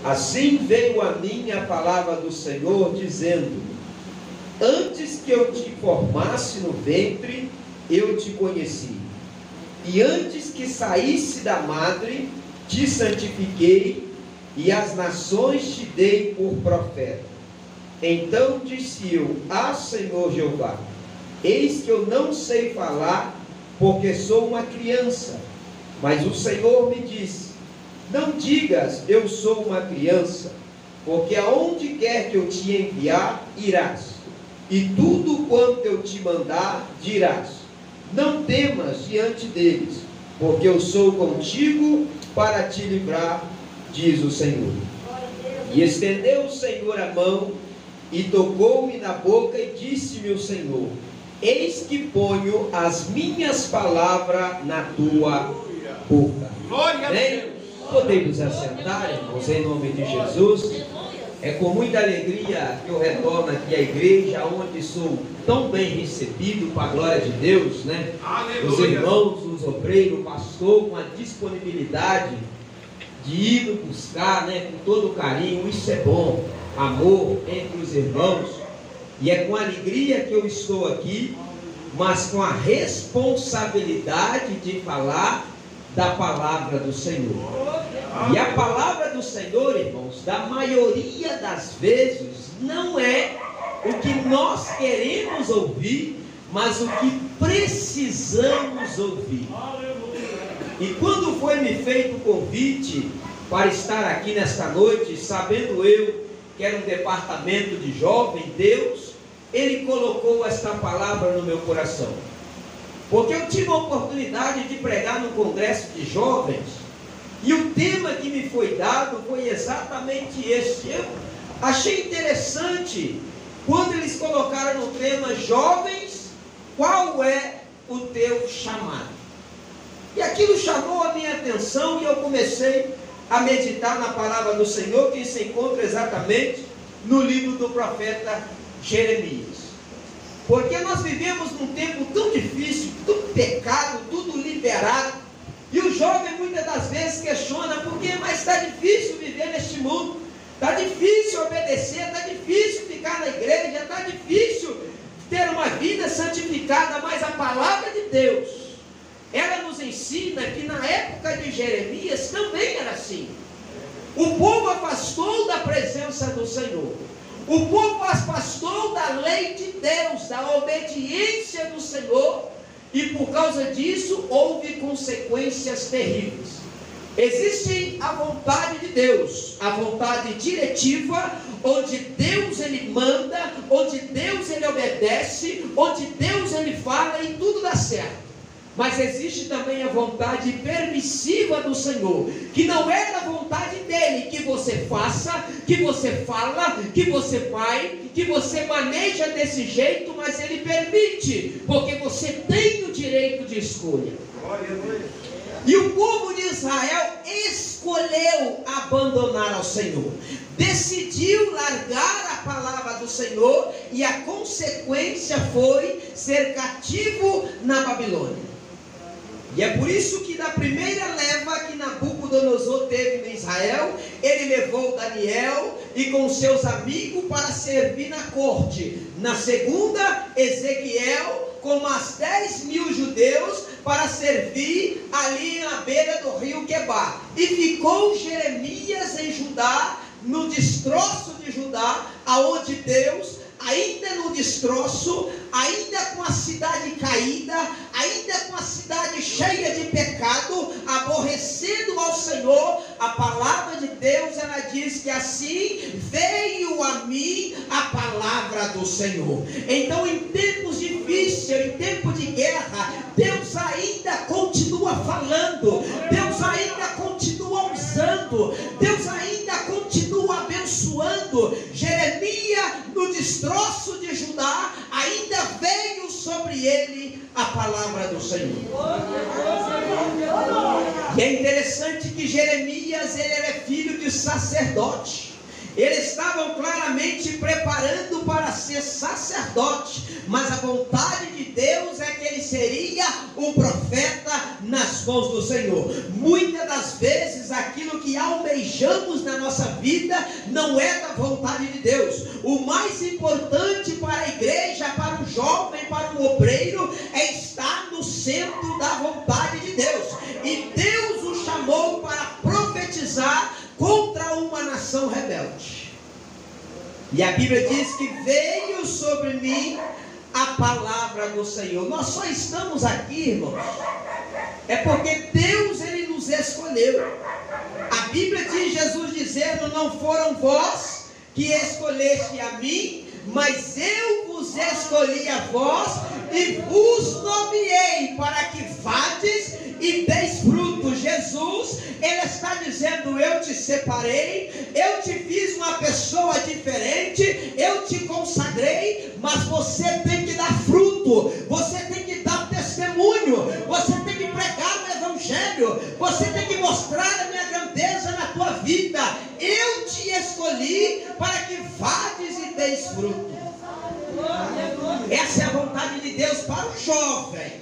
Assim veio a mim a palavra do Senhor, dizendo: antes que eu te formasse no ventre, eu te conheci. E antes que saísse da madre, te santifiquei, e as nações te dei por profeta. Então disse eu: ah, Senhor Jeová, eis que eu não sei falar, porque sou uma criança. Mas o Senhor me disse: não digas, eu sou uma criança, porque aonde quer que eu te enviar, irás, e tudo quanto eu te mandar, dirás. Não temas diante deles, porque eu sou contigo para te livrar, diz o Senhor. E estendeu o Senhor a mão, e tocou-me na boca, e disse-me o Senhor: eis que ponho as minhas palavras na tua boca. Glória a Deus. Podemos assentar, irmãos, em nome de Jesus. É com muita alegria que eu retorno aqui à igreja, onde sou tão bem recebido, para a glória de Deus, né? Aleluia. Os irmãos, os obreiros, o pastor, com a disponibilidade de ir nos buscar, né? Com todo carinho. Isso é bom, amor entre os irmãos. E é com alegria que eu estou aqui, mas com a responsabilidade de falar da palavra do Senhor. E a palavra do Senhor, irmãos, da maioria das vezes, não é o que nós queremos ouvir, mas o que precisamos ouvir. E quando foi me feito o convite para estar aqui nesta noite, sabendo eu que era um departamento de jovem, Deus, Ele colocou esta palavra no meu coração. Porque eu tive a oportunidade de pregar no congresso de jovens, e o tema que me foi dado foi exatamente esse. Eu achei interessante quando eles colocaram no tema: jovens, qual é o teu chamado? E aquilo chamou a minha atenção, e eu comecei a meditar na palavra do Senhor, que se encontra exatamente no livro do profeta Jeremias. Porque nós vivemos num tempo tão difícil, tudo pecado, tudo liberado, e o jovem muitas das vezes questiona: por que? Mas está difícil viver neste mundo, está difícil obedecer, está difícil ficar na igreja, está difícil ter uma vida santificada. Mas a palavra de Deus, ela nos ensina que na época de Jeremias também era assim. O povo afastou da presença do Senhor, o povo afastou da lei de Deus, da obediência do Senhor, e por causa disso houve consequências terríveis. Existe a vontade de Deus, a vontade diretiva, onde Deus Ele manda, onde Deus Ele obedece, onde Deus Ele fala e tudo dá certo. Mas existe também a vontade permissiva do Senhor, que não é da vontade dele que você faça, que você fala, que você vai, que você maneja desse jeito, mas ele permite, porque você tem o direito de escolha. E o povo de Israel escolheu abandonar ao Senhor, decidiu largar a palavra do Senhor, e a consequência foi ser cativo na Babilônia. E é por isso que na primeira leva que Nabucodonosor teve em Israel, ele levou Daniel e com seus amigos para servir na corte. Na segunda, Ezequiel com mais 10.000 judeus para servir ali na beira do rio Quebar. E ficou Jeremias em Judá, no destroço de Judá, aonde Deus, ainda no destroço, ainda com a cidade caída, ainda com a cidade cheia de pecado, aborrecendo ao Senhor, a palavra de Deus, ela diz que assim veio a mim a palavra do Senhor. Então, em tempos difíceis, em tempo de guerra, Deus ainda continua falando, Deus ainda continua usando, Deus ainda continua abençoando. Jeremias, no destroço de Judá, ainda veio sobre ele a palavra do Senhor. E é interessante que Jeremias, ele era filho de sacerdote. Eles estavam claramente preparando para ser sacerdote, mas a vontade de Deus é que ele seria um profeta nas mãos do Senhor. Muitas das vezes aquilo que almejamos na nossa vida não é da vontade de Deus. O mais importante para a igreja, para o jovem, para o obreiro, é estar no centro da vontade de Deus. E Deus o chamou para profetizar contra uma nação rebelde. E a Bíblia diz que veio sobre mim a palavra do Senhor. Nós só estamos aqui, irmãos, é porque Deus, ele nos escolheu. A Bíblia diz, Jesus dizendo: não foram vós que escolheste a mim, mas eu vos escolhi a vós e vos nomeei para que vades e deis fruto. Jesus, ele está dizendo: eu te separei, eu te fiz uma pessoa diferente, eu te consagrei, mas você tem que dar fruto, você tem que dar testemunho, você tem que pregar o evangelho, você tem que mostrar a minha grandeza na tua vida. Eu te escolhi para que vades e deis fruto. Essa é a vontade de Deus para o jovem.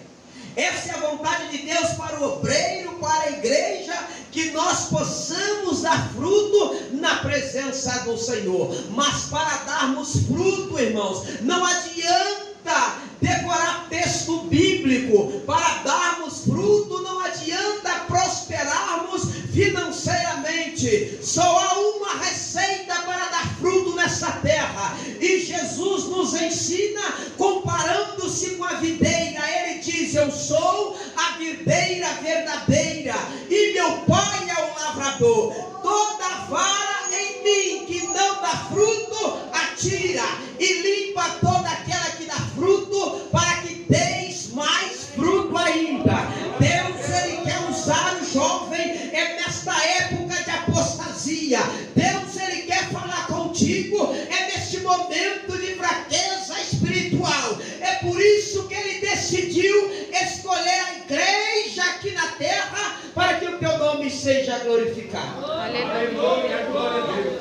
Essa é a vontade de Deus para o obreiro, para a igreja, que nós possamos dar fruto na presença do Senhor. Mas para darmos fruto, irmãos, não adianta decorar texto bíblico. Para darmos fruto, não adianta prosperarmos financeiramente. Só há uma receita para dar fruto nessa terra, e Jesus nos ensina comparando-se com a videira. Ele diz: eu sou a videira verdadeira e meu Pai é o lavrador. Toda vara em mim que não dá fruto, atira, e limpa toda aquela que dá fruto, para que deis mais fruto ainda. Deus, ele quer usar o jovem nesta época de apostasia. Deus, ele quer falar contigo neste momento de fraqueza espiritual. É por isso que ele decidiu escolher a igreja aqui na terra, para que o teu nome seja glorificado. Aleluia, glória a Deus.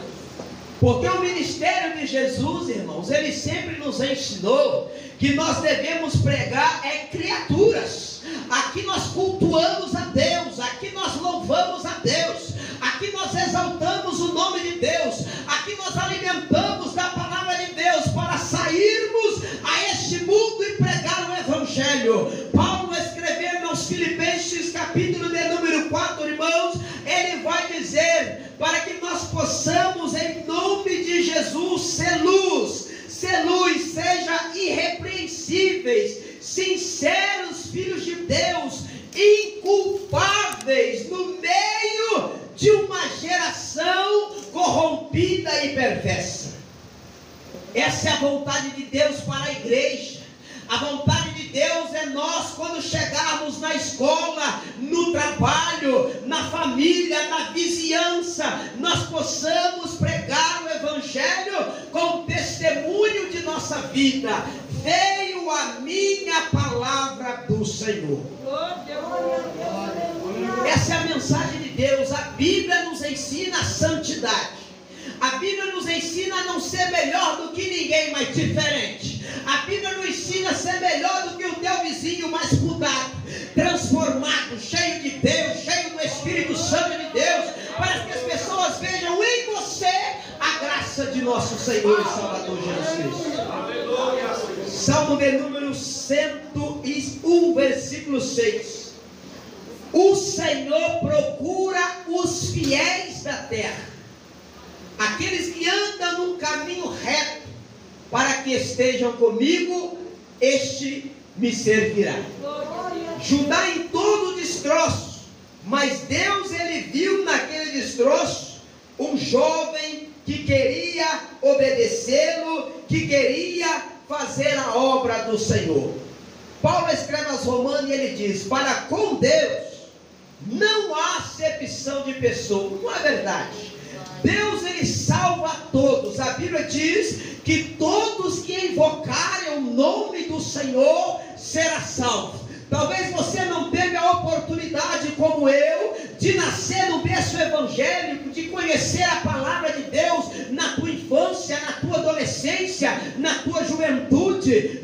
Porque o ministério de Jesus, irmãos, ele sempre nos ensinou que nós devemos pregar criaturas. Aqui nós cultuamos a Deus, aqui nós louvamos a Deus, aqui nós exaltamos o nome de Deus, aqui nós alimentamos da palavra de Deus para sairmos a este mundo e pregar o evangelho. Paulo, escrevendo aos Filipenses, capítulo de número 4, irmãos, ele vai dizer: para que nós possamos, em nome de Jesus, ser luz, seja irrepreensíveis, sinceros filhos de Deus, inculpáveis no meio de uma geração corrompida e perversa. Essa é a vontade de Deus para a igreja. A vontade de Deus é nós, quando chegarmos na escola, no trabalho, na família, na vizinhança, nós possamos pregar o evangelho com testemunho de nossa vida. Veio a minha palavra do Senhor. Essa é a mensagem de Deus. A Bíblia nos ensina a santidade. A Bíblia nos ensina a não ser melhor do que ninguém, mas diferente. A Bíblia nos ensina a ser melhor do que o teu vizinho, mas mudado, transformado, cheio de Deus, cheio do Espírito Santo de Deus, para que as pessoas vejam em você a graça de nosso Senhor e Salvador Jesus Cristo. Salmo de número 101, versículo 6. O Senhor procura os fiéis da terra, aqueles que andam num caminho reto, para que estejam comigo, este me servirá. Judá em todo destroço, mas Deus, ele viu naquele destroço um jovem que queria obedecê-lo, que queria fazer a obra do Senhor. Paulo escreve aos Romanos e ele diz: para com Deus não há acepção de pessoa. Não é verdade? Deus, ele salva a todos. A Bíblia diz que todos que invocarem o nome do Senhor será salvo. Talvez você não teve a oportunidade, como eu, de nascer no berço evangélico, de conhecer a palavra de Deus na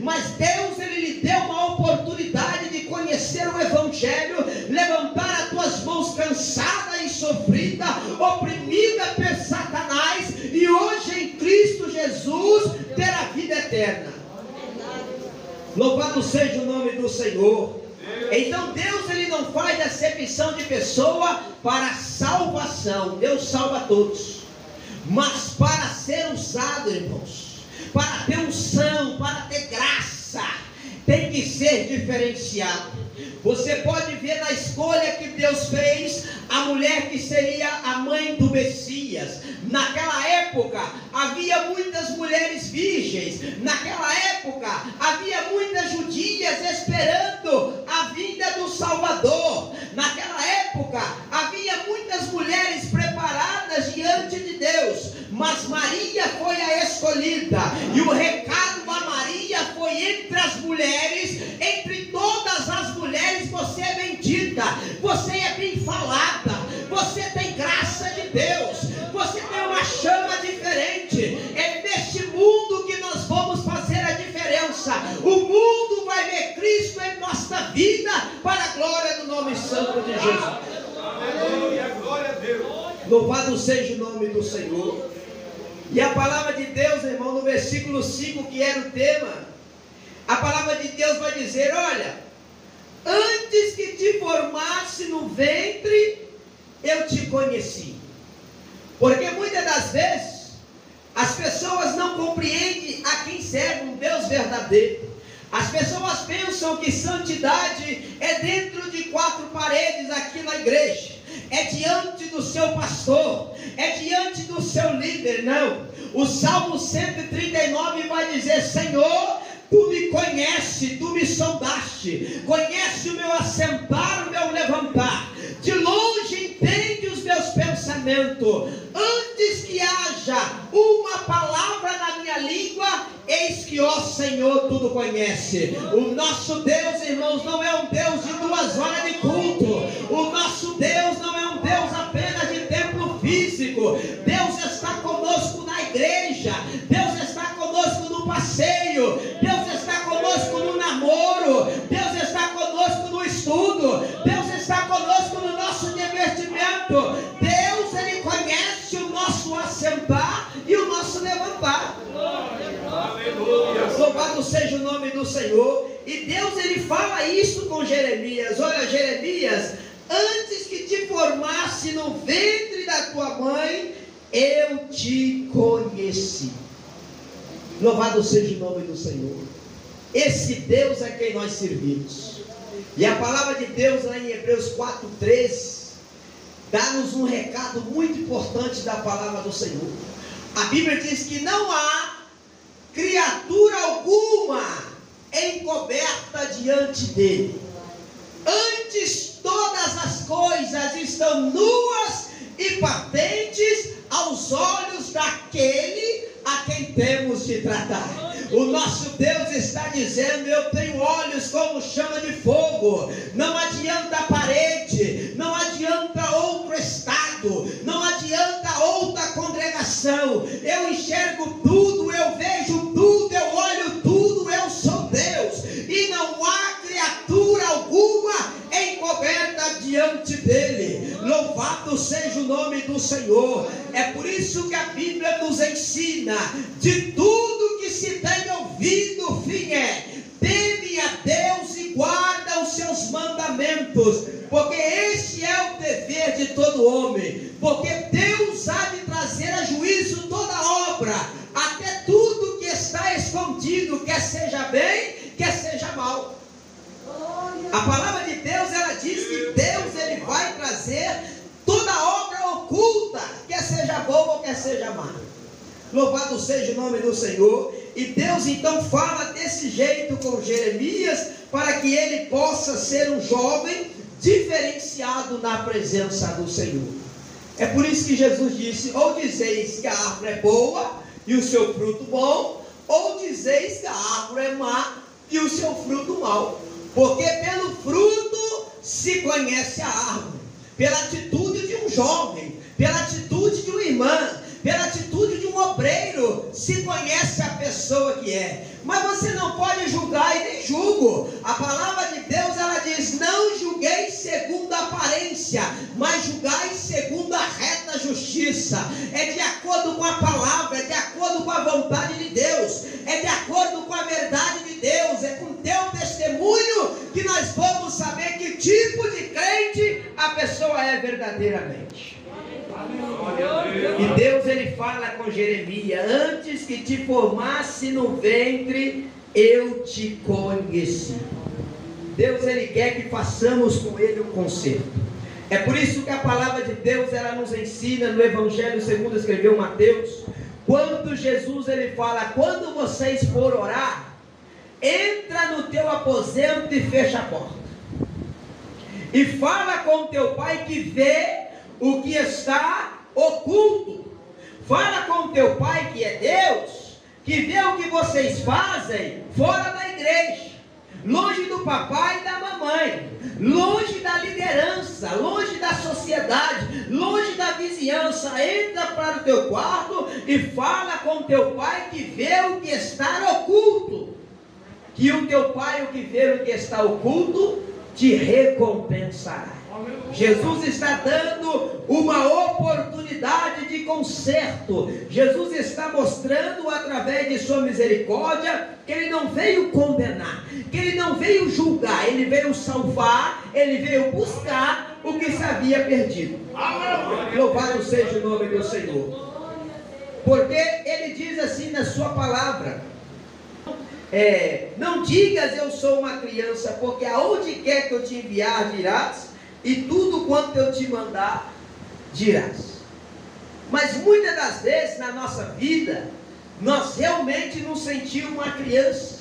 mas Deus ele lhe deu uma oportunidade de conhecer o Evangelho, levantar as tuas mãos cansada e sofrida, oprimida por Satanás, e hoje em Cristo Jesus ter a vida eterna. Louvado seja o nome do Senhor. Então Deus ele não faz acepção de pessoa para salvação. Deus salva todos, mas para ser usado, irmãos, para ter unção, para ter graça, tem que ser diferenciado. Você pode ver na escolha que Deus fez a mulher que seria a mãe do Messias. Naquela época havia muitas mulheres virgens. Naquela época havia muitas judias esperando a vinda do Salvador. Naquela época havia muitas mulheres preparadas diante de Deus, mas Maria foi a escolhida, e o recado da Maria foi: entre as mulheres, entre todas as mulheres, você é bendita, você é bem falada, você tem graça de Deus, você tem uma chama diferente. É neste mundo que nós vamos fazer a diferença. O mundo vai ver Cristo em nossa vida, para a glória do nome santo de Jesus. Aleluia, glória a Deus. Louvado seja o nome do Senhor. E a palavra de Deus, irmão, no versículo 5, que era o tema, a palavra de Deus vai dizer: olha, antes que te formasse no ventre, eu te conheci. Porque muitas das vezes as pessoas não compreendem a quem serve um Deus verdadeiro. As pessoas pensam que santidade é dentro de quatro paredes aqui na igreja, é diante do seu pastor, é diante do seu líder. Não, o Salmo 139 vai dizer: Senhor, tu me conheces, tu me sondaste, conhece o meu assentar, o meu levantar, de longe entende os meus pensamentos. Antes que haja uma palavra na minha língua, eis que, ó Senhor, tudo conhece. O nosso Deus, irmãos, não é um Deus de 2 horas de culto. O nosso Deus não é um Deus apenas de templo físico. Deus está conosco na igreja, Deus está conosco no passeio, Deus está conosco no namoro, Deus está conosco no estudo, Deus está conosco no nosso divertimento. Deus, ele conhece o nosso assentar e o nosso levantar. Aleluia. Louvado seja o nome do Senhor. E Deus, ele fala isso com Jeremias: olha, Jeremias, antes que te formasse no ventre da tua mãe, eu te conheci. Louvado seja o nome do Senhor. Esse Deus é quem nós servimos. E a palavra de Deus lá em Hebreus 4:13 dá-nos um recado muito importante da palavra do Senhor. A Bíblia diz que não há criatura alguma encoberta diante dele. Antes todas as coisas estão nuas e patentes aos olhos daquele a quem temos de tratar. O nosso Deus está dizendo: eu tenho olhos como chama de fogo. Não adianta a parede, não adianta outro estado, não adianta outra congregação. Eu enxergo tudo, eu vejo tudo, eu olho tudo, eu sou Deus. E não há criatura alguma encoberta diante dele. Louvado seja o nome do Senhor. É por isso que a Bíblia nos ensina: de tudo que se tem ouvido, o fim é: teme a Deus e guarda os seus mandamentos, porque este é o dever de todo homem. Porque Deus há de trazer a juízo toda obra, até tudo que está escondido, quer seja bem, quer seja mal. A palavra de Deus, ela diz que Deus, ele vai trazer toda obra oculta, quer seja boa ou quer seja má. Louvado seja o nome do Senhor. E Deus então fala desse jeito com Jeremias, para que ele possa ser um jovem diferenciado na presença do Senhor. É por isso que Jesus disse: ou dizeis que a árvore é boa e o seu fruto bom, ou dizeis que a árvore é má e o seu fruto mau. Porque pelo fruto se conhece a árvore. Pela atitude de um jovem, pela atitude de uma irmã, pela atitude de um obreiro, se conhece a pessoa que que é. Mas você não pode julgar e nem julgo. A palavra de Deus, ela diz: não julgueis segundo a aparência, mas julgai segundo a reta justiça. É de acordo com a palavra, é de acordo com a vontade de Deus, é de acordo com a verdade de Deus, é com teu testemunho que nós vamos saber que tipo de crente a pessoa é verdadeiramente. E Deus, ele fala com Jeremias: antes que te formasse no ventre, eu te conheci. Deus, ele quer que façamos com ele um concerto. É por isso que a palavra de Deus, ela nos ensina no Evangelho segundo escreveu Mateus, quando Jesus, ele fala: quando vocês for orar, entra no teu aposento e fecha a porta, e fala com teu pai que vê o que está oculto. Fala com teu pai que é Deus, que vê o que vocês fazem fora da igreja, longe do papai e da mamãe, longe da liderança, longe da sociedade, longe da vizinhança. Entra para o teu quarto e fala com teu pai que vê o que está oculto, que o teu pai, o que vê o que está oculto, te recompensará. Jesus está dando uma oportunidade de conserto. Jesus está mostrando através de sua misericórdia que ele não veio condenar, que ele não veio julgar, ele veio salvar, ele veio buscar o que se havia perdido. Louvado seja o nome do Senhor. Porque ele diz assim na sua palavra: não digas eu sou uma criança, porque aonde quer que eu te enviar dirás, e tudo quanto eu te mandar dirás. Mas muitas das vezes na nossa vida, nós realmente nos sentimos uma criança,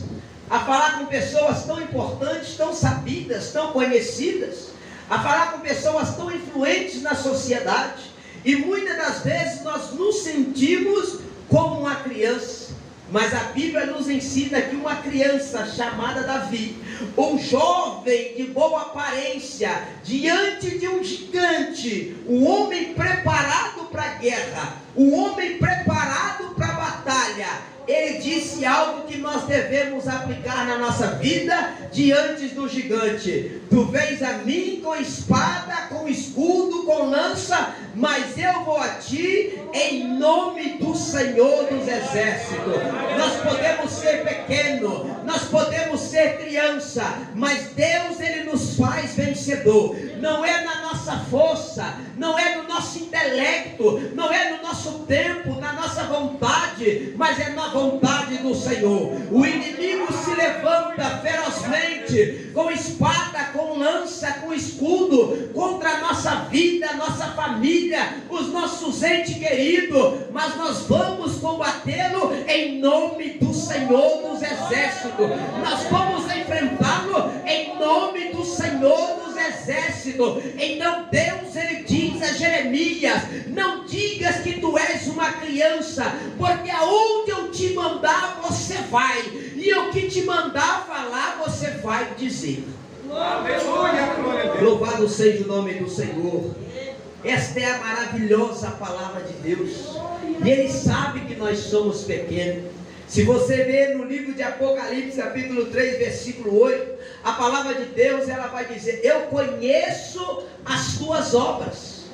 a falar com pessoas tão importantes, tão sabidas, tão conhecidas, a falar com pessoas tão influentes na sociedade, e muitas das vezes nós nos sentimos como uma criança. Mas a Bíblia nos ensina que uma criança chamada Davi, um jovem de boa aparência, diante de um gigante, um homem preparado para a guerra, um homem preparado para a batalha, ele disse algo que nós devemos aplicar na nossa vida diante do gigante: tu vens a mim com espada, com escudo, com lança, mas eu vou a ti em nome do Senhor dos Exércitos. Nós podemos ser pequenos, nós podemos ser criança, mas Deus, ele nos faz vencedor. Não é na nossa força, não é no nosso intelecto, não é no nosso tempo, na nossa vontade, mas é na vontade do Senhor. O inimigo se levanta ferozmente, com espada, com lança, com escudo, contra a nossa vida, a nossa família, os nossos entes queridos, mas nós vamos combatê-lo em nome do Senhor dos Exércitos. Nós vamos enfrentá-lo em nome do Senhor dos Exércitos. Então Deus, ele diz a Jeremias: não digas que tu és uma criança, porque aonde eu te mandar você vai, e o que te mandar falar você vai dizer. Aleluia, louvado seja o nome do Senhor. Esta é a maravilhosa palavra de Deus, e ele sabe que nós somos pequenos. Se você ver no livro de Apocalipse, capítulo 3, versículo 8, a palavra de Deus, ela vai dizer: eu conheço as tuas obras,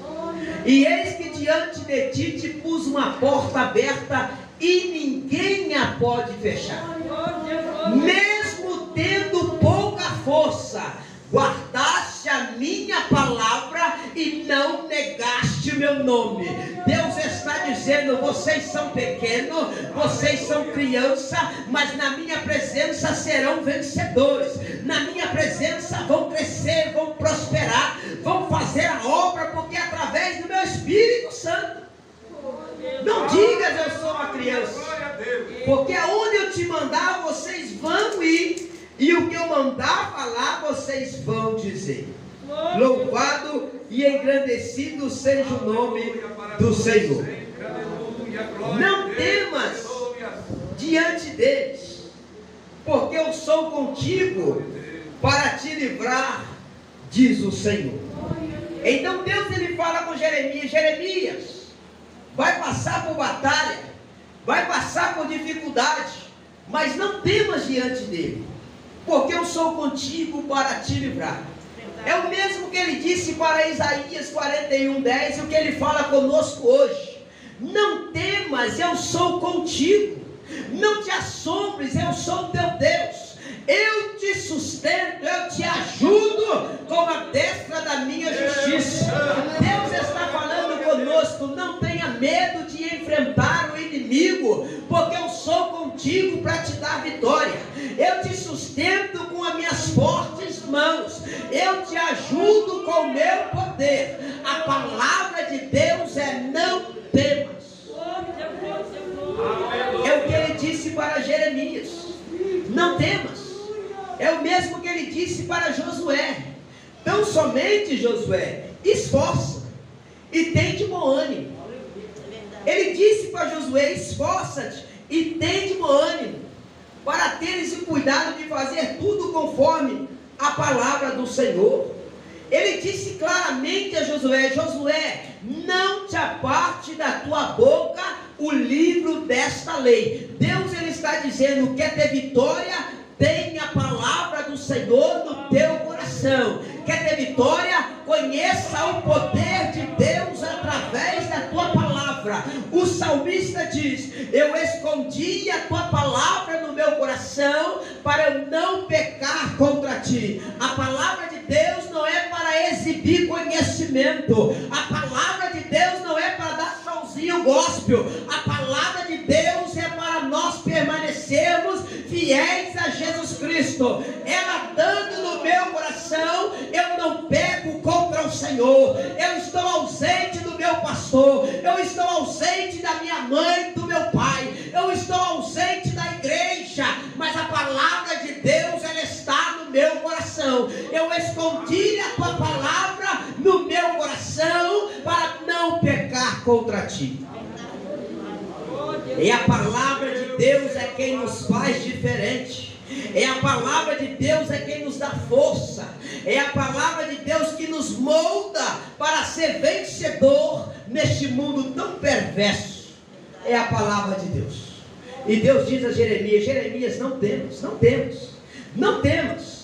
e eis que diante de ti te pus uma porta aberta, e ninguém a pode fechar. Mesmo tendo pouca força, guardaste a minha palavra e não negaste o meu nome. Deus está dizendo: vocês são pequenos, vocês são criança, mas na minha presença serão vencedores. Na minha presença vão crescer, vão prosperar, vão fazer a obra, porque é através do meu Espírito Santo. Não digas eu sou uma criança, porque aonde eu te mandar vocês vão ir, e o que eu mandar falar vocês vão dizer. Louvado e engrandecido seja o nome do Senhor. Não temas diante deles, porque eu sou contigo para te livrar, diz o Senhor. Então Deus, ele fala com Jeremias: Jeremias, vai passar por batalha, vai passar por dificuldade, mas não temas diante dele, porque eu sou contigo para te livrar. É o mesmo que ele disse para Isaías 41:10, o que ele fala conosco hoje. Não temas, eu sou contigo. Não te assombres, eu sou o teu Deus. Eu te sustento, eu te ajudo com a destra da minha justiça. Deus está falando conosco, não tenha medo de enfrentar o inimigo, porque eu sou contigo para te dar vitória. Eu te sustento com as minhas fortes mãos. Eu te ajudo com o meu poder. A palavra de Deus é não temas. É o que ele disse para Jeremias. Não temas. É o mesmo que ele disse para Josué. Então somente, Josué, esforça e tem de bom ânimo. Ele disse para Josué: esforça-te e tem de bom ânimo, para teres o cuidado de fazer tudo conforme a palavra do Senhor. Ele disse claramente a Josué: Josué, não te aparte da tua boca o livro desta lei. Deus, ele está dizendo: quer ter vitória? Tem a palavra do Senhor no teu coração. Quer ter vitória? Conheça o poder de Deus através da tua palavra. O salmista diz: eu escondi a tua palavra no meu coração para eu não pecar contra ti. A palavra de Deus não é para exibir conhecimento. A palavra de Deus não é para dar showzinho gospel. A palavra de Deus é para nós permanecermos fiéis a Jesus Cristo. Ela dando no meu coração, eu não peco contra o Senhor. Eu estou ausente do meu pastor, eu estou ausente da minha mãe, do meu pai, eu estou ausente da igreja, mas a palavra de Deus, ela está no meu coração. Eu escondi a tua palavra no meu coração para não pecar contra ti. E a palavra de Deus é quem nos faz diferente. É a palavra de Deus é quem nos dá força. É a palavra de Deus que nos molda para ser vencedor neste mundo tão perverso. É a palavra de Deus. E Deus diz a Jeremias: Jeremias, não temas, não temas, não temas.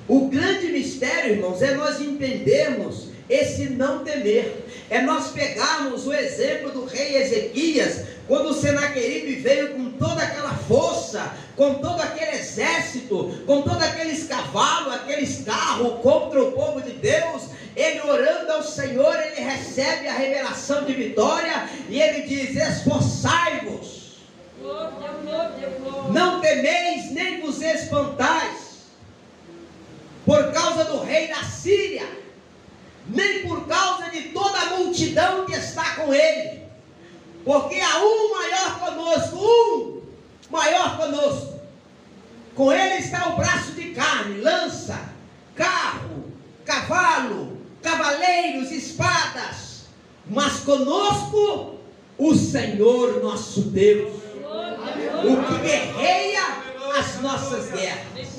O grande mistério, irmãos, é nós entendermos esse não temer. É nós pegarmos o exemplo do rei Ezequias, quando o Senaqueribe veio com toda aquela força, com todo aquele exército, com todos aqueles cavalos, aqueles carros contra o povo de Deus. Ele orando ao Senhor, ele recebe a revelação de vitória e ele diz: esforçai-vos, não temeis nem vos espantais por causa do rei da Síria, nem por causa de toda a multidão que está com ele, porque há um maior conosco, com ele está o braço de carne, lança, carro, cavalo, cavaleiros, espadas, mas conosco o Senhor nosso Deus, o que guerreia as nossas guerras.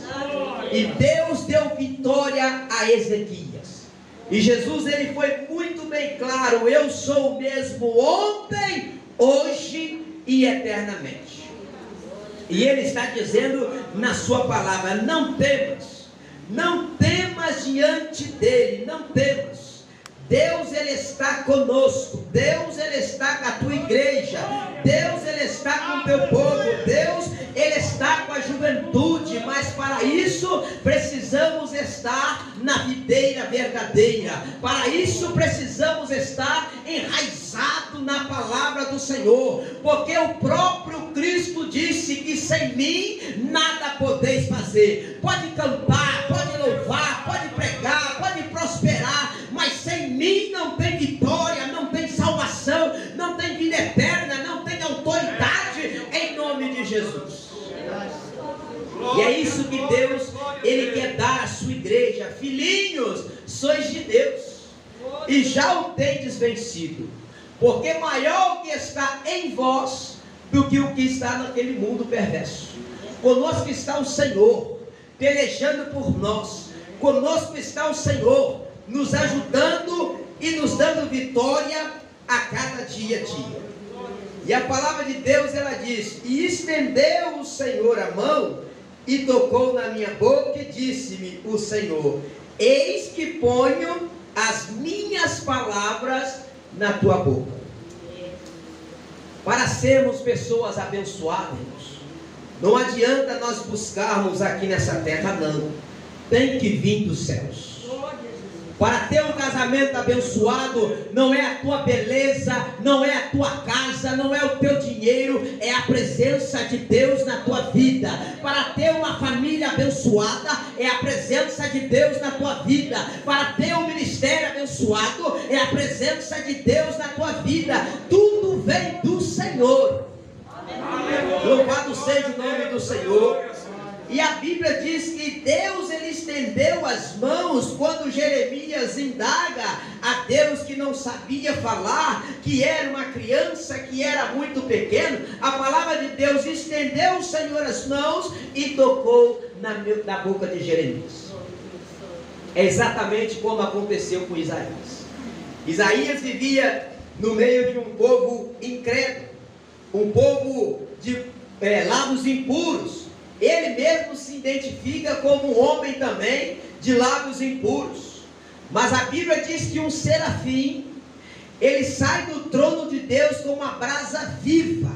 E Deus deu vitória a Ezequias. E Jesus, ele foi muito bem claro: eu sou o mesmo ontem, hoje e eternamente. E ele está dizendo na sua palavra: não temas, não temas diante dele, não temas. Deus, ele está conosco. Deus, ele está com a tua igreja. Deus, ele está com o teu povo. Deus, ele está com a juventude. Mas para isso precisamos estar na videira verdadeira. Para isso precisamos estar enraizado na palavra do Senhor, porque o próprio Cristo disse que sem mim nada podeis fazer. Pode cantar, pode louvar, pode pregar, pode prosperar, mas sem mim não tem vitória, não tem salvação, não tem vida eterna, não tem autoridade, em nome de Jesus. E é isso que Deus, ele quer dar à sua igreja: filhinhos, sois de Deus, e já o tendes vencido, porque maior o que está em vós do que o que está naquele mundo perverso. Conosco está o Senhor pelejando por nós, conosco está o Senhor nos ajudando e nos dando vitória a cada dia a dia. E a palavra de Deus, ela diz: e estendeu o Senhor a mão e tocou na minha boca e disse-me o Senhor: eis que ponho as minhas palavras na tua boca. Para sermos pessoas abençoadas, não adianta nós buscarmos aqui nessa terra, não. Tem que vir dos céus. Para ter um casamento abençoado, não é a tua beleza, não é a tua casa, não é o teu dinheiro, é a presença de Deus na tua vida. Para ter uma família abençoada, é a presença de Deus na tua vida. Para ter um ministério abençoado, é a presença de Deus na tua vida. Tudo vem do Senhor. Louvado seja o nome do Senhor. E a Bíblia diz que Deus, ele estendeu as mãos quando Jeremias indaga a Deus que não sabia falar, que era uma criança, que era muito pequeno. A palavra de Deus estendeu o Senhor as mãos e tocou na boca de Jeremias. É exatamente como aconteceu com Isaías. Isaías vivia no meio de um povo incrédulo, um povo de lábios impuros. Ele mesmo se identifica como um homem também de lábios impuros. Mas a Bíblia diz que um serafim, ele sai do trono de Deus com uma brasa viva.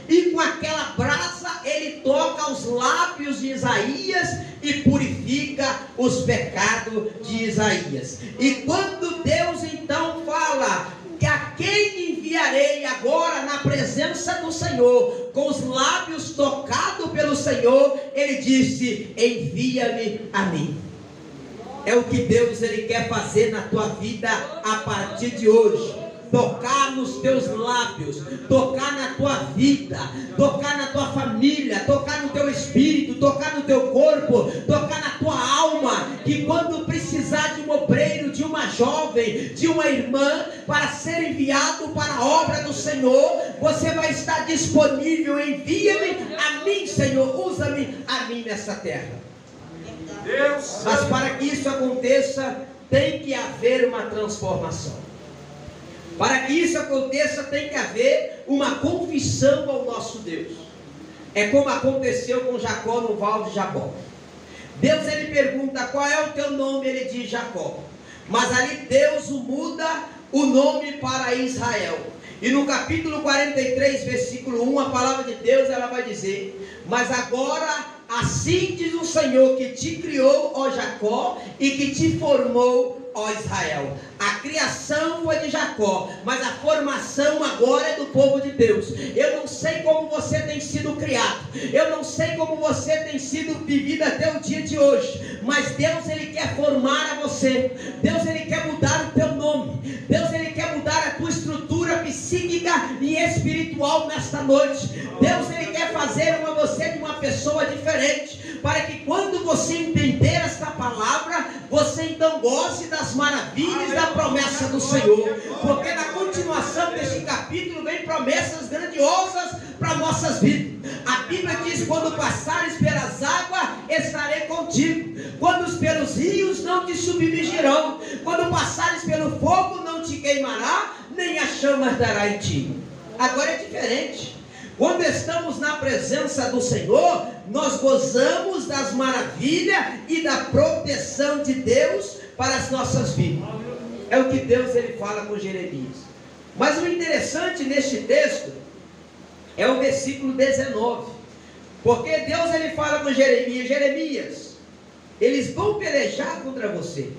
E com aquela brasa ele toca os lábios de Isaías e purifica os pecados de Isaías. E quando Deus então fala: a quem enviarei agora na presença do Senhor, com os lábios tocados pelo Senhor, ele disse: envia-me a mim. É o que Deus, ele quer fazer na tua vida a partir de hoje. Tocar nos teus lábios, tocar na tua vida, tocar na tua família, tocar no teu espírito, tocar no teu corpo, tocar na tua alma. Que quando precisar de um obreiro, de uma jovem, de uma irmã, para ser enviado para a obra do Senhor, você vai estar disponível. Envia-me a mim, Senhor, usa-me a mim nessa terra. Mas para que isso aconteça, tem que haver uma transformação. Para que isso aconteça, tem que haver uma confissão ao nosso Deus. É como aconteceu com Jacó no Val de Jabó. Deus, ele pergunta: qual é o teu nome? Ele diz Jacó. Mas ali Deus muda o nome para Israel. E no capítulo 43, versículo 1, a palavra de Deus, ela vai dizer: mas agora assim diz o Senhor que te criou, ó Jacó, e que te formou, ó Israel. A criação foi de Jacó, mas a formação agora é do povo de Deus. Eu não sei como você tem sido criado, eu não sei como você tem sido vivido até o dia de hoje, mas Deus, ele quer formar a você. Deus, ele quer mudar o teu nome. Deus, ele quer mudar a tua estrutura psíquica e espiritual nesta noite. Deus, ele quer fazer você de uma pessoa diferente, para que quando você entender esta palavra, você então goste das maravilhas da promessa do Senhor. Porque na continuação deste capítulo vem promessas grandiosas para nossas vidas. A Bíblia diz: quando passares pelas águas, estarei contigo. Quando pelos rios, não te submergirão. Quando passares pelo fogo, não te queimará, nem a chama arderá em ti. Agora é diferente. Quando estamos na presença do Senhor, nós gozamos das maravilhas e da proteção de Deus para as nossas vidas. É o que Deus, ele fala com Jeremias. Mas o interessante neste texto é o versículo 19. Porque Deus, ele fala com Jeremias: Jeremias, eles vão pelejar contra você,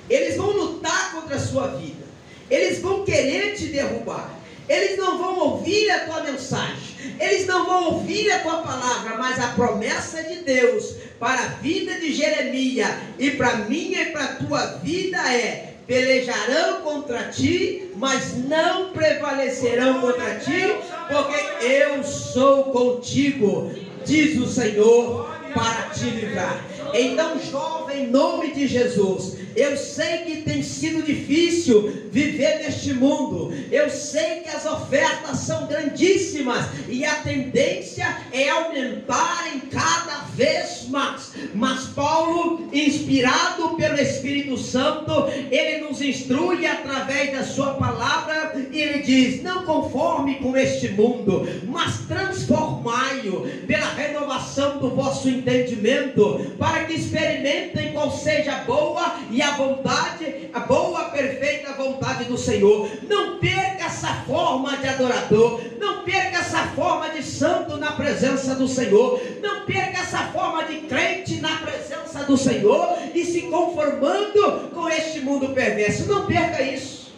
eles vão lutar contra a sua vida, eles vão querer te derrubar, eles não vão ouvir a tua mensagem, eles não vão ouvir a tua palavra, mas a promessa de Deus para a vida de Jeremias e para a minha e para a tua vida é: pelejarão contra ti, mas não prevalecerão contra ti, porque eu sou contigo, diz o Senhor, para te livrar. Então, jovem, em nome de Jesus, eu sei que tem sido difícil viver neste mundo, eu sei que as ofertas são grandíssimas e a tendência é aumentar em cada vez mais. Mas Paulo, inspirado inspirado pelo Espírito Santo, ele nos instrui através da sua palavra, e ele diz: não conforme com este mundo, mas transformai-o pela renovação do vosso entendimento, para que experimentem qual seja a boa e a boa, perfeita vontade do Senhor. Não perca essa forma de adorador, não perca essa forma de santo na presença do Senhor, não perca essa forma de crente na presença do Senhor e se conformando com este mundo perverso. Não perca isso,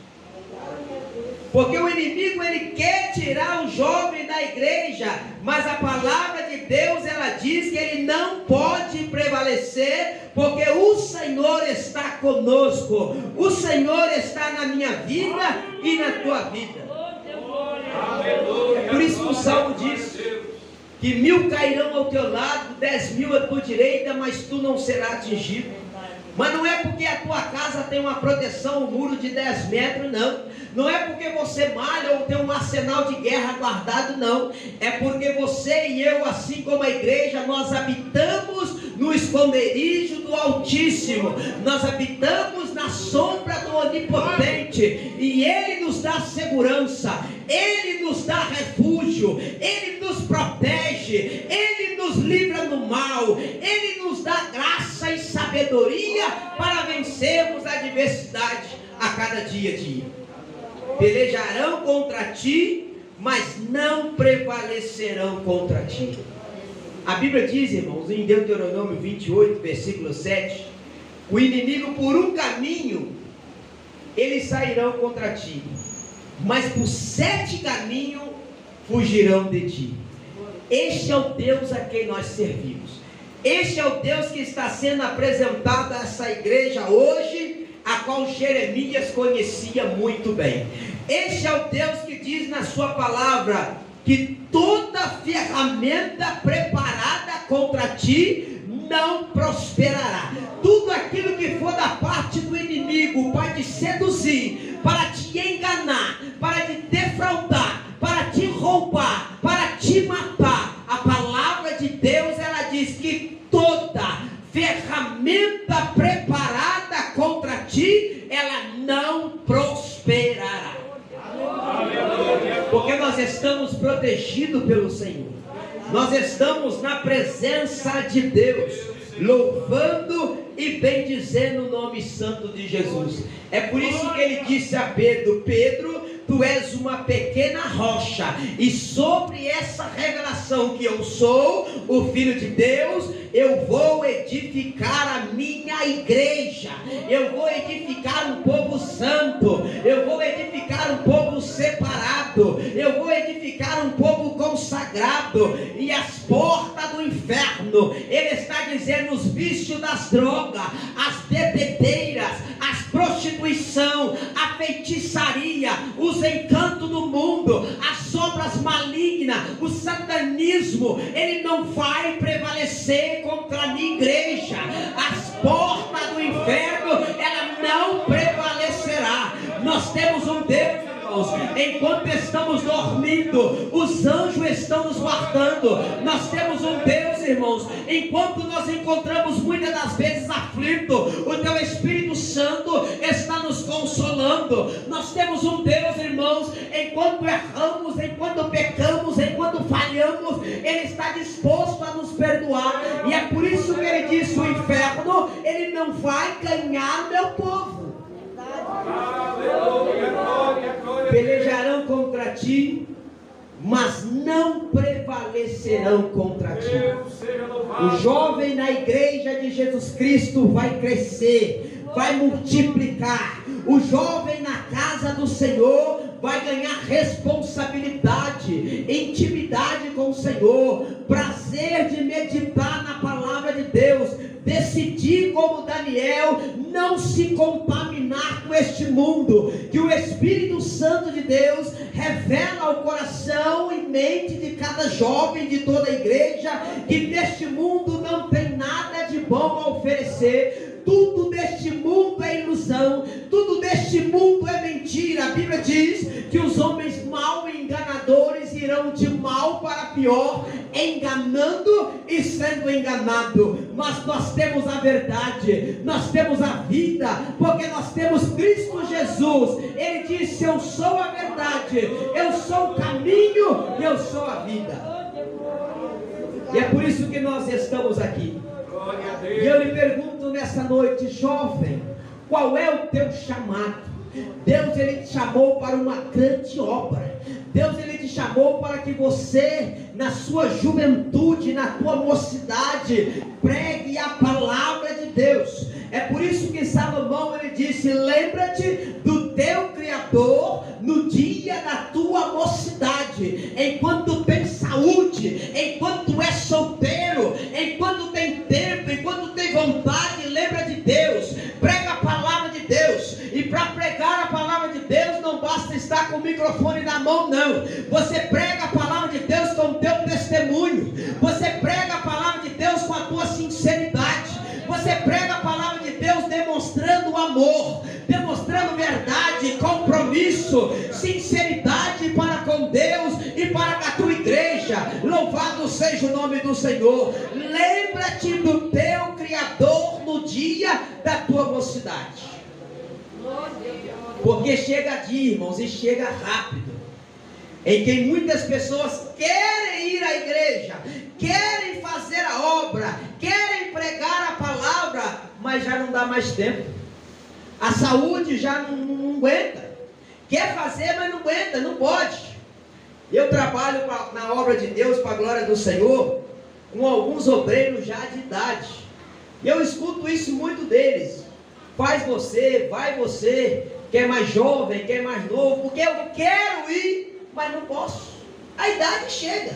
porque o inimigo, ele quer tirar o jovem da igreja, mas a palavra de Deus, ela diz que ele não pode prevalecer, porque o Senhor está conosco, o Senhor está na minha vida e na tua vida. É por isso que o Salmo diz que 1000 cairão ao teu lado, 10.000 à tua direita, mas tu não serás atingido. Mas não é porque a tua casa tem uma proteção, um muro de 10 metros, não. Não é porque você malha ou tem um arsenal de guerra guardado, não. É porque você e eu, assim como a igreja, nós habitamos no esconderijo do Altíssimo. Nós habitamos na sombra do Onipotente. E Ele nos dá segurança, Ele nos dá refúgio, Ele nos protege, Ele nos livra do mal, Ele nos dá graça e sabedoria para vencermos a adversidade a cada dia. Pelejarão contra ti, mas não prevalecerão contra ti. A Bíblia diz, irmãos, em Deuteronômio 28, versículo 7, o inimigo por um caminho, eles sairão contra ti, mas por 7 caminhos fugirão de ti. Este é o Deus a quem nós servimos. Este é o Deus que está sendo apresentado a essa igreja hoje, a qual Jeremias conhecia muito bem. Este é o Deus que diz na sua palavra que toda ferramenta preparada contra ti não prosperará. Tudo aquilo que for da parte do inimigo para te seduzir, para te enganar, para te defraudar, para te roubar, para te matar, a palavra de Deus, ela diz que toda ferramenta preparada contra ti, ela não prosperará. Porque nós estamos protegidos pelo Senhor, nós estamos na presença de Deus, louvando e bendizendo o nome santo de Jesus. É por isso que ele disse a Pedro: Pedro, tu és uma pequena rocha, e sobre essa revelação que eu sou o Filho de Deus, eu vou edificar a minha igreja, eu vou edificar um povo santo, eu vou edificar um povo separado, eu vou edificar um povo consagrado, e as portas do inferno, ele está dizendo, os vícios das drogas, as bebedeiras, as prostituição, a feitiçaria, os encantos do mundo, as obras malignas, o satanismo, ele não vai prevalecer contra a minha igreja. As portas do inferno, ela não prevalecerá. Nós temos um Deus, irmãos, enquanto estamos dormindo, os anjos estão nos guardando. Nós temos um Deus, irmãos, enquanto nós encontramos muitas das vezes aflito, o teu Espírito Santo está nos consolando. Nós temos um Deus, irmãos, enquanto erramos, enquanto pecamos, enquanto falhamos, Ele está disposto a nos perdoar. E é por isso que Ele disse: o inferno, ele não vai ganhar o meu povo. Pelejarão contra ti, mas não prevalecerão contra ti. O jovem na igreja de Jesus Cristo vai crescer, vai multiplicar. O jovem na casa do Senhor vai ganhar responsabilidade, intimidade com o Senhor, prazer de meditar na palavra de Deus, decidir como Daniel não se contaminar com este mundo, que o Espírito Santo de Deus revela ao coração e mente de cada jovem de toda a igreja, que neste mundo não tem nada de bom a oferecer. Tudo deste mundo é ilusão, tudo deste mundo é mentira. A Bíblia diz que os homens maus e enganadores irão irão de mal para pior, enganando e sendo enganado. Mas nós temos a verdade, nós temos a vida, porque nós temos Cristo Jesus. Ele disse: eu sou a verdade, eu sou o caminho e eu sou a vida. E é por isso que nós estamos aqui. E eu lhe pergunto nessa noite, jovem, qual é o teu chamado? Deus, Ele te chamou para uma grande obra. Deus, Ele te chamou para que você, na sua juventude, na tua mocidade, pregue a palavra de Deus. É por isso que Salomão, ele disse: lembra-te do teu Criador no dia da tua mocidade, enquanto tem saúde, enquanto é solteiro, enquanto tem tempo, enquanto tem vontade, lembra de Deus, prega a palavra de Deus. E para pregar a palavra de Deus não basta estar com o microfone na mão, não. Você prega a palavra de Deus com o teu testemunho, você prega a palavra de Deus com a tua sinceridade, você prega a palavra de Deus demonstrando amor, demonstrando verdade, compromisso, sinceridade para com Deus e para com a tua igreja. Louvado seja o nome do Senhor. Lembra-te do teu Criador no dia da tua mocidade. Porque chega dia, irmãos, e chega rápido, em que muitas pessoas querem ir à igreja, querem fazer a obra, querem pregar a palavra, mas já não dá mais tempo. A saúde já não aguenta. Quer fazer, mas não aguenta, não pode. Eu trabalho na obra de Deus, para a glória do Senhor, com alguns obreiros já de idade. E eu escuto isso muito deles. Faz você, vai você, quer mais jovem, quer mais novo, porque eu quero ir, mas não posso. A idade chega.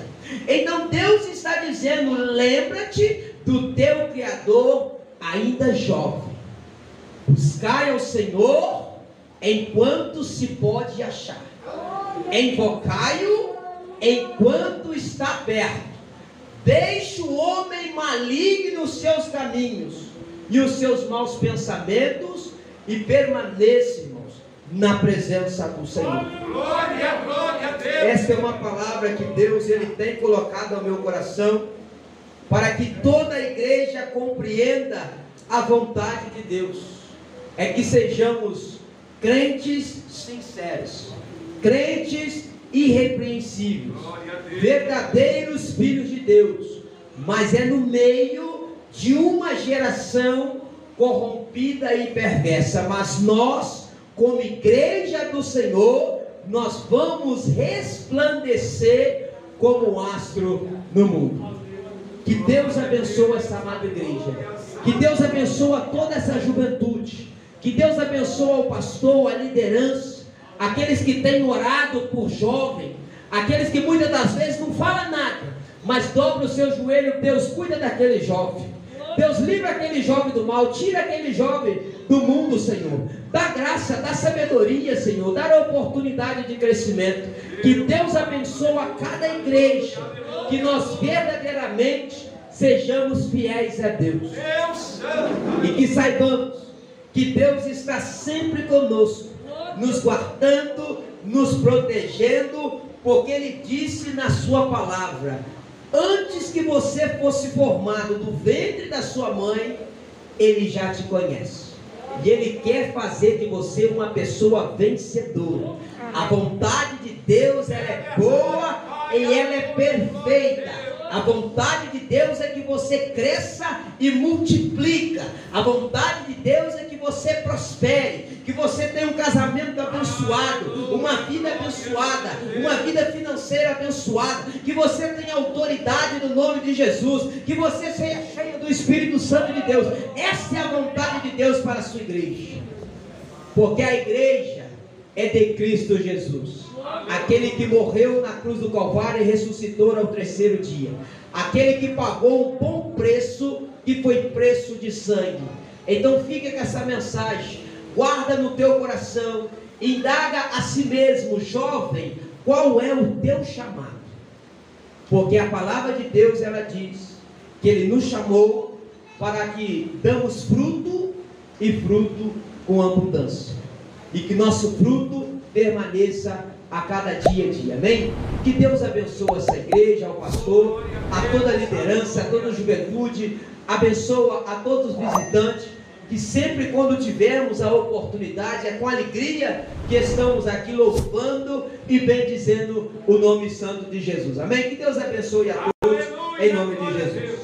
Então Deus está dizendo: lembra-te do teu Criador ainda jovem. Buscai ao Senhor enquanto se pode achar. Invocai-o enquanto está perto. Deixe o homem maligno os seus caminhos e os seus maus pensamentos, e permaneça, irmãos, na presença do Senhor. Glória, glória a Deus. Esta é uma palavra que Deus, Ele tem colocado ao meu coração, para que toda a igreja compreenda a vontade de Deus. É que sejamos crentes sinceros, crentes irrepreensíveis, verdadeiros filhos de Deus, mas é no meio de uma geração corrompida e perversa. Mas nós, como igreja do Senhor, nós vamos resplandecer como um astro no mundo. Que Deus abençoe essa amada igreja, que Deus abençoe toda essa juventude, que Deus abençoe o pastor, a liderança, aqueles que têm orado por jovem, aqueles que muitas das vezes não falam nada, mas dobra o seu joelho. Deus, cuida daquele jovem. Deus, livra aquele jovem do mal, tira aquele jovem do mundo, Senhor. Dá graça, dá sabedoria, Senhor, dá oportunidade de crescimento. Que Deus abençoe a cada igreja, que nós verdadeiramente sejamos fiéis a Deus, e que saibamos que Deus está sempre conosco, nos guardando, nos protegendo, porque Ele disse na sua palavra: antes que você fosse formado do ventre da sua mãe, Ele já te conhece. E Ele quer fazer de você uma pessoa vencedora. A vontade de Deus, ela é boa e ela é perfeita. A vontade de Deus é que você cresça e multiplica. A vontade de Deus é que você prospere, que você tenha um casamento abençoado, uma vida abençoada, uma vida financeira abençoada, que você tenha autoridade no nome de Jesus, que você seja cheio do Espírito Santo de Deus. Essa é a vontade de Deus para a sua igreja, porque a igreja é de Cristo Jesus, aquele que morreu na cruz do Calvário e ressuscitou ao terceiro dia, aquele que pagou um bom preço, que foi preço de sangue. Então fica com essa mensagem, guarda no teu coração, indaga a si mesmo, jovem, qual é o teu chamado? Porque a palavra de Deus, ela diz que Ele nos chamou para que damos fruto, e fruto com abundância, e que nosso fruto permaneça a cada dia a dia, amém? Que Deus abençoe essa igreja, ao pastor, a toda a liderança, a toda a juventude, abençoa a todos os visitantes, que sempre quando tivermos a oportunidade, é com alegria que estamos aqui louvando e bendizendo o nome santo de Jesus, amém? Que Deus abençoe a todos, em nome de Jesus.